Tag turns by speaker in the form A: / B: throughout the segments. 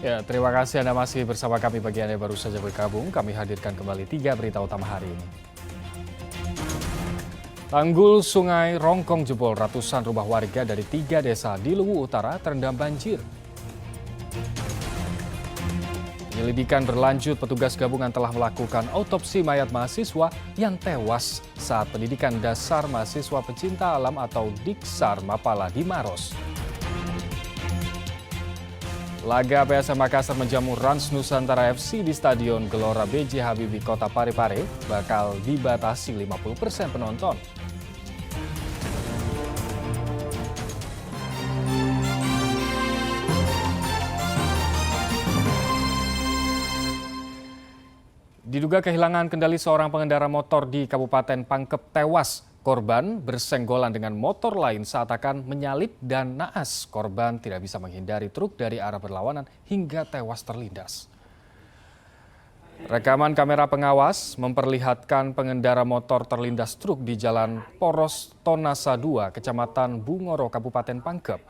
A: Ya, terima kasih Anda masih bersama kami. Bagi Anda yang baru saja bergabung, kami hadirkan kembali 3 berita utama hari ini. Tanggul Sungai Rongkong jebol, ratusan rumah warga dari 3 desa di Luwu Utara terendam banjir. Penyelidikan berlanjut, petugas gabungan telah melakukan autopsi mayat mahasiswa yang tewas saat pendidikan dasar mahasiswa pecinta alam atau Diksar Mapala di Maros. Laga PSM Makassar menjamu Rans Nusantara FC di Stadion Gelora B.J. Habibie Kota Parepare bakal dibatasi 50% penonton. Diduga kehilangan kendali seorang pengendara motor di Kabupaten Pangkep tewas. Korban bersenggolan dengan motor lain saat akan menyalip dan naas. Korban tidak bisa menghindari truk dari arah berlawanan hingga tewas terlindas. Rekaman kamera pengawas memperlihatkan pengendara motor terlindas truk di Jalan Poros Tonasa 2, Kecamatan Bungoro, Kabupaten Pangkep.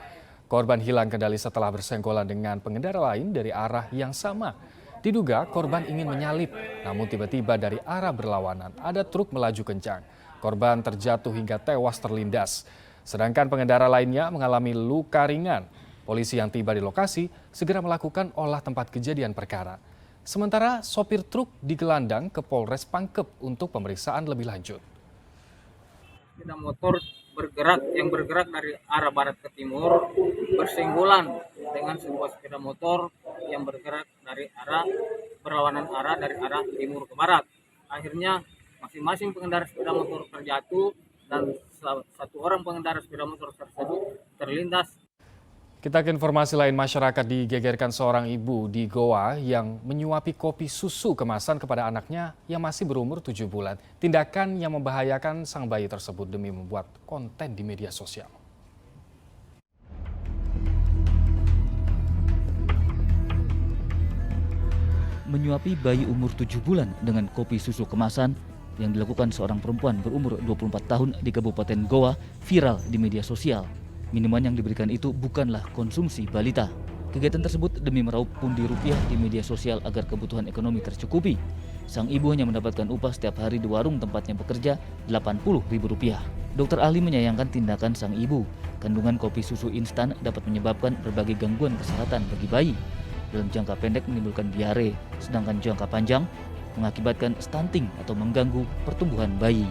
A: Korban hilang kendali setelah bersenggolan dengan pengendara lain dari arah yang sama. Diduga korban ingin menyalip, namun tiba-tiba dari arah berlawanan ada truk melaju kencang. Korban terjatuh hingga tewas terlindas. Sedangkan pengendara lainnya mengalami luka ringan. Polisi yang tiba di lokasi segera melakukan olah tempat kejadian perkara. Sementara sopir truk digelandang ke Polres Pangkep untuk pemeriksaan lebih lanjut.
B: Sepeda motor bergerak dari arah barat ke timur bersenggolan dengan sebuah sepeda motor yang bergerak dari arah berlawanan arah dari arah timur ke barat. Akhirnya masing-masing pengendara sepeda motor terjatuh dan satu orang pengendara sepeda motor tersebut terlindas.
A: Kita ke informasi lain, masyarakat digegerkan seorang ibu di Goa yang menyuapi kopi susu kemasan kepada anaknya yang masih berumur 7 bulan. Tindakan yang membahayakan sang bayi tersebut demi membuat konten di media sosial.
C: Menyuapi bayi umur 7 bulan dengan kopi susu kemasan yang dilakukan seorang perempuan berumur 24 tahun di Kabupaten Goa viral di media sosial. Minuman yang diberikan itu bukanlah konsumsi balita. Kegiatan tersebut demi meraup pundi rupiah di media sosial agar kebutuhan ekonomi tercukupi. Sang ibu hanya mendapatkan upah setiap hari di warung tempatnya bekerja Rp80.000. Dokter ahli menyayangkan tindakan sang ibu. Kandungan kopi susu instan dapat menyebabkan berbagai gangguan kesehatan bagi bayi. Dalam jangka pendek menimbulkan diare, sedangkan jangka panjang mengakibatkan stunting atau mengganggu pertumbuhan bayi.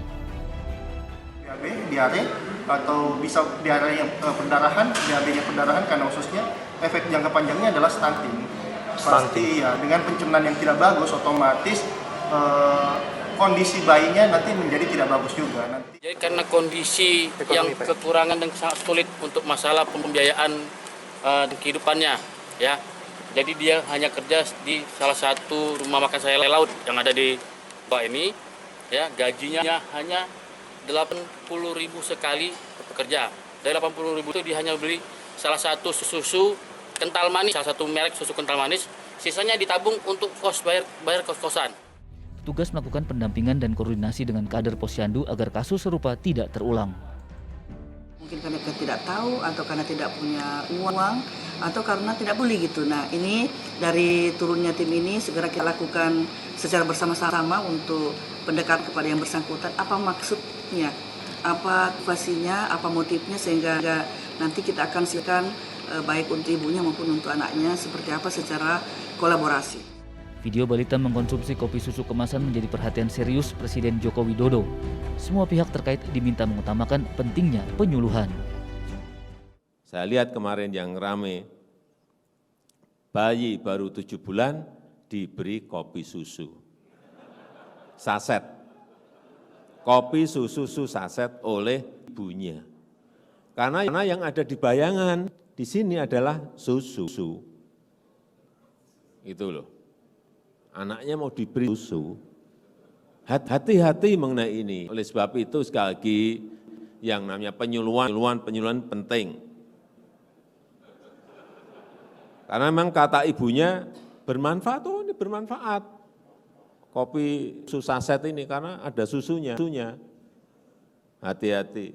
D: Diare atau bisa diare yang perdarahan, diare perdarahan karena khususnya efek jangka panjangnya adalah stunting. Pasti ya, dengan pencernaan yang tidak bagus otomatis kondisi bayinya nanti menjadi tidak bagus juga nanti.
E: Jadi karena kondisi yang kekurangan dan sangat sulit untuk masalah pembiayaan kehidupannya, ya. Jadi dia hanya kerja di salah satu rumah makan sayur laut yang ada di bawah ini, ya. Gajinya hanya 80.000 sekali bekerja. Dari 80.000 itu dia hanya beli salah satu susu kental manis, salah satu merek susu kental manis. Sisanya ditabung untuk bayar kos-kosan.
C: Petugas melakukan pendampingan dan koordinasi dengan kader Posyandu agar kasus serupa tidak terulang.
F: Mungkin karena tidak tahu atau karena tidak punya uang atau karena tidak beli gitu. Nah, ini dari turunnya tim ini segera kita lakukan secara bersama-sama untuk pendekatan kepada yang bersangkutan. Apa maksudnya, apa motivasinya, apa motifnya, sehingga nanti kita akan silakan baik untuk ibunya maupun untuk anaknya seperti apa secara kolaborasi.
C: Video balita mengkonsumsi kopi susu kemasan menjadi perhatian serius Presiden Joko Widodo. Semua pihak terkait diminta mengutamakan pentingnya penyuluhan.
G: Saya lihat kemarin yang rame, bayi baru 7 bulan diberi kopi susu. Saset. Kopi susu saset oleh ibunya. Karena yang ada di bayangan di sini adalah susu. Itu loh. Anaknya mau diberi susu. Hati-hati mengenai ini. Oleh sebab itu sekali lagi yang namanya penyuluhan penting. Karena memang kata ibunya bermanfaat, oh ini bermanfaat. Kopi susu saset ini karena ada susunya. Hati-hati.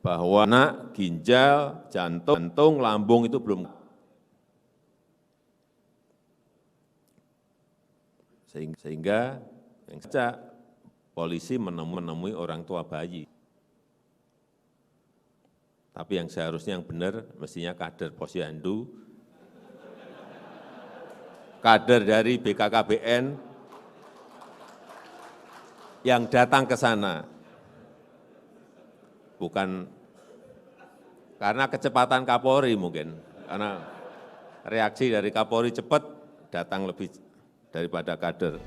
G: Bahwa anak, ginjal, jantung, lambung itu belum. Sehingga yang saja polisi menemui orang tua bayi. Tapi yang seharusnya yang benar mestinya kader Posyandu, kader dari BKKBN yang datang ke sana. Bukan karena kecepatan Kapolri mungkin, karena reaksi dari Kapolri cepat, datang lebih daripada kader.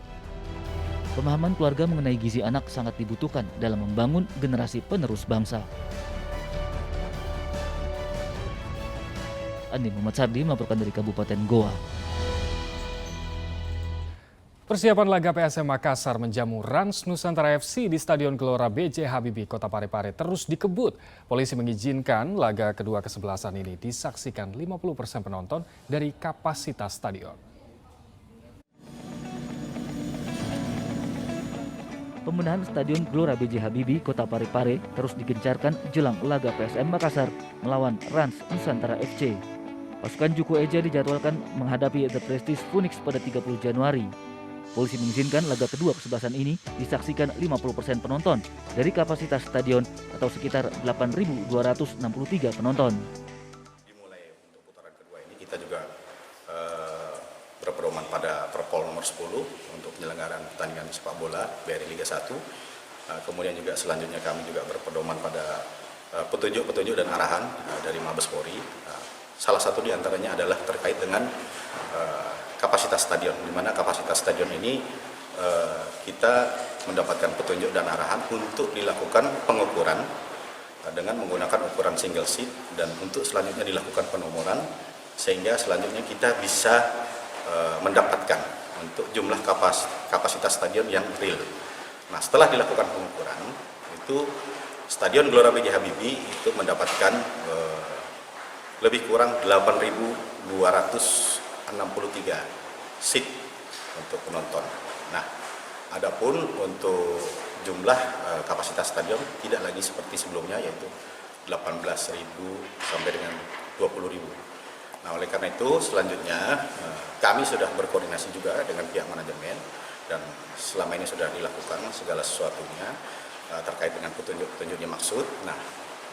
C: Pemahaman keluarga mengenai gizi anak sangat dibutuhkan dalam membangun generasi penerus bangsa. Andi Muhammad Sardi melaporkan dari Kabupaten Goa.
A: Persiapan laga PSM Makassar menjamu Rans Nusantara FC di Stadion Gelora B.J. Habibie, Kota Parepare terus dikebut. Polisi mengizinkan laga kedua kesebelasan ini disaksikan 50% penonton dari kapasitas stadion.
C: Pembenahan Stadion Gelora B.J. Habibie, Kota Parepare terus digencarkan jelang laga PSM Makassar melawan Rans Nusantara FC. Pasukan Juku Eja dijadwalkan menghadapi The Prestige Phoenix pada 30 Januari. Polisi mengizinkan laga kedua kesebelasan ini disaksikan 50% penonton dari kapasitas stadion atau sekitar 8.263 penonton.
H: Dimulai untuk putaran kedua ini kita juga berpedoman pada Perpol nomor 10 untuk penyelenggaraan pertandingan sepak bola BRI Liga 1. Kemudian juga selanjutnya kami juga berpedoman pada petunjuk-petunjuk dan arahan dari Mabes Polri. Salah satu diantaranya adalah terkait dengan kapasitas stadion, di mana kapasitas stadion ini kita mendapatkan petunjuk dan arahan untuk dilakukan pengukuran dengan menggunakan ukuran single seat dan untuk selanjutnya dilakukan penomoran sehingga selanjutnya kita bisa mendapatkan untuk jumlah kapasitas stadion yang real. Nah, setelah dilakukan pengukuran itu Stadion Gelora B.J. Habibie itu mendapatkan lebih kurang 8.263 seat untuk penonton. Nah, adapun untuk jumlah kapasitas stadion tidak lagi seperti sebelumnya yaitu 18.000 sampai dengan 20.000. Nah, oleh karena itu selanjutnya kami sudah berkoordinasi juga dengan pihak manajemen dan selama ini sudah dilakukan segala sesuatunya terkait dengan petunjuk-petunjuk dimaksud. Nah,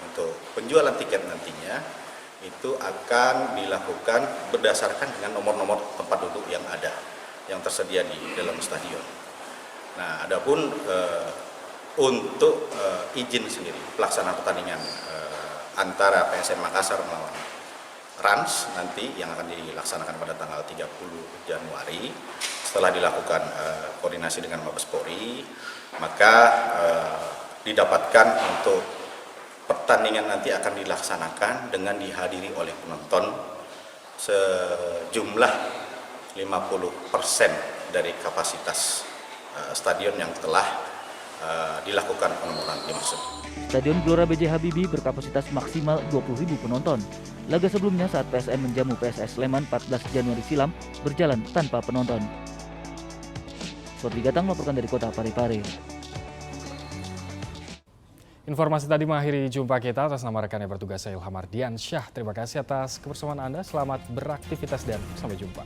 H: untuk penjualan tiket nantinya itu akan dilakukan berdasarkan dengan nomor-nomor tempat duduk yang ada, yang tersedia di dalam stadion. Nah, adapun untuk izin sendiri pelaksanaan pertandingan antara PSM Makassar melawan Rans nanti yang akan dilaksanakan pada tanggal 30 Januari setelah dilakukan koordinasi dengan Mabes Polri, maka didapatkan untuk pertandingan nanti akan dilaksanakan dengan dihadiri oleh penonton sejumlah 50% dari kapasitas stadion yang telah dilakukan penomoran dimaksud.
C: Stadion Gelora B.J. Habibie berkapasitas maksimal 20.000 penonton. Laga sebelumnya saat PSM menjamu PSS Sleman 14 Januari silam berjalan tanpa penonton. Sodri Gatang melaporkan dari Kota Parepare.
A: Informasi tadi mengakhiri jumpa kita. Atas nama rekan yang bertugas saya Ilham Ardiansyah. Terima kasih atas kebersamaan Anda. Selamat beraktivitas dan sampai jumpa.